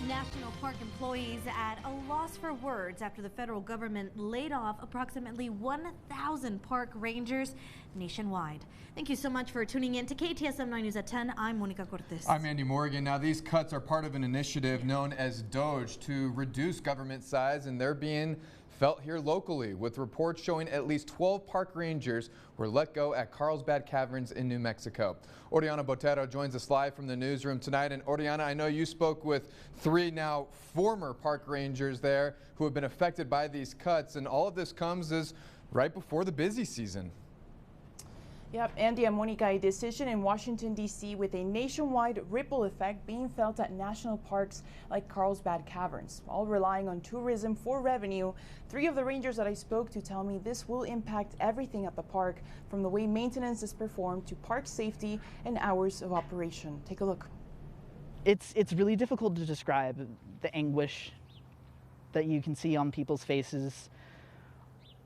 National Park employees at a loss for words after the federal government laid off approximately 1,000 park rangers nationwide. Thank you so much for tuning in to KTSM 9 News at 10. I'm Monica Cortez. I'm Andy Morgan. Now, these cuts are part of an initiative known as DOGE to reduce government size, and they're being felt here locally, with reports showing at least 12 park rangers were let go at Carlsbad Caverns in New Mexico. Oriana Botero joins us live from the newsroom tonight. And Oriana, I know you spoke with 3 now former park rangers there who have been affected by these cuts, and all of this comes as right before the busy season. Yep, Andy and Monica, a decision in Washington, D.C. with a nationwide ripple effect being felt at national parks like Carlsbad Caverns, all relying on tourism for revenue. 3 of the rangers that I spoke to tell me this will impact everything at the park, from the way maintenance is performed to park safety and hours of operation. Take a look. It's really difficult to describe the anguish that you can see on people's faces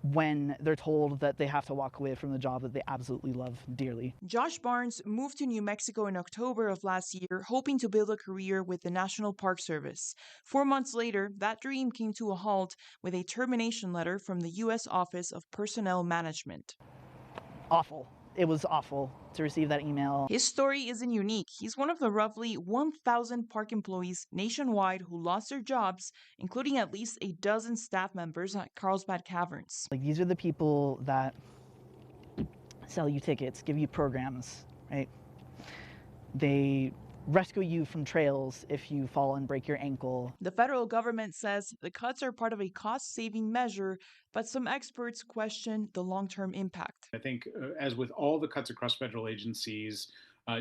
when they're told that they have to walk away from the job that they absolutely love dearly. Josh Barnes moved to New Mexico in October of last year, hoping to build a career with the National Park Service. 4 months later, that dream came to a halt with a termination letter from the U.S. Office of Personnel Management. Awful. It was awful to receive that email. His story isn't unique. He's one of the roughly 1,000 park employees nationwide who lost their jobs, including at least a dozen staff members at Carlsbad Caverns. Like, these are the people that sell you tickets, give you programs, right? They rescue you from trails if you fall and break your ankle. The federal government says the cuts are part of a cost-saving measure, but some experts question the long-term impact. I think as with all the cuts across federal agencies,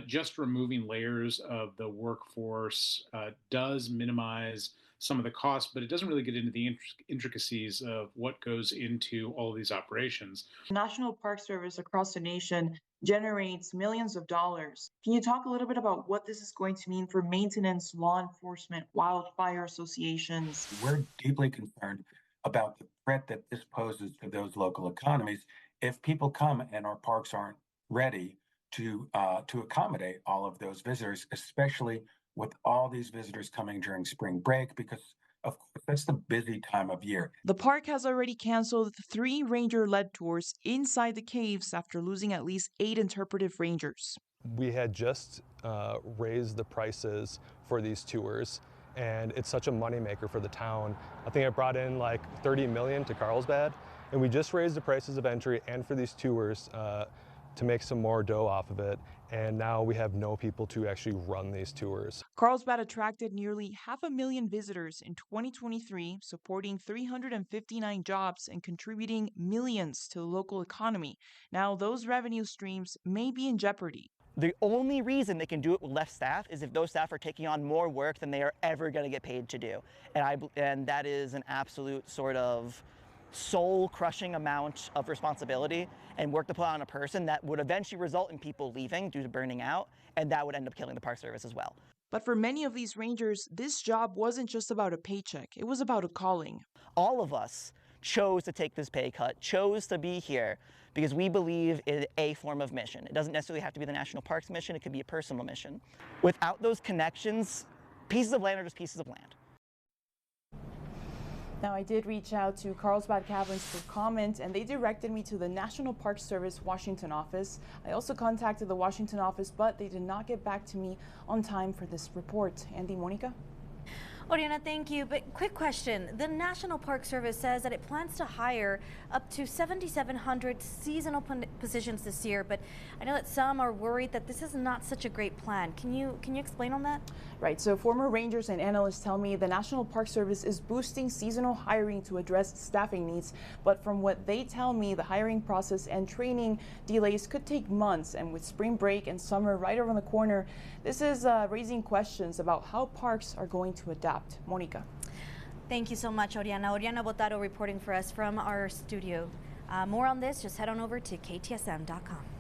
just removing layers of the workforce does minimize some of the costs, but it doesn't really get into the intricacies of what goes into all of these operations. The National Park Service across the nation generates millions of dollars. Can you talk a little bit about what this is going to mean for maintenance, law enforcement, wildfire associations? We're deeply concerned about the threat that this poses to those local economies if people come and our parks aren't ready to accommodate all of those visitors, especially with all these visitors coming during spring break, because of course that's the busy time of year. The park has already canceled 3 ranger-led tours inside the caves after losing at least 8 interpretive rangers. We had just raised the prices for these tours, and it's such a moneymaker for the town. I think it brought in like 30 million to Carlsbad, and we just raised the prices of entry and for these tours to make some more dough off of it, and now we have no people to actually run these tours. Carlsbad attracted nearly 500,000 visitors in 2023, supporting 359 jobs and contributing millions to the local economy. Now those revenue streams may be in jeopardy. The only reason they can do it with less staff is if those staff are taking on more work than they are ever going to get paid to do. And that is an absolute sort of soul-crushing amount of responsibility and work to put on a person that would eventually result in people leaving due to burning out, and that would end up killing the Park Service as well. But for many of these rangers, this job wasn't just about a paycheck, it was about a calling. All of us chose to take this pay cut, chose to be here, because we believe in a form of mission. It doesn't necessarily have to be the National Parks mission, it could be a personal mission. Without those connections, pieces of land are just pieces of land. Now, I did reach out to Carlsbad Caverns for comment, and they directed me to the National Park Service Washington office. I also contacted the Washington office, but they did not get back to me on time for this report. Andy, Monica? Oriana, thank you. But quick question. The National Park Service says that it plans to hire up to 7,700 seasonal positions this year, but I know that some are worried that this is not such a great plan. Can you explain on that? Right. So former rangers and analysts tell me the National Park Service is boosting seasonal hiring to address staffing needs. But from what they tell me, the hiring process and training delays could take months. And with spring break and summer right around the corner, this is raising questions about how parks are going to adapt. Monica. Thank you so much, Oriana. Oriana Botero reporting for us from our studio. More on this, just head on over to KTSM.com.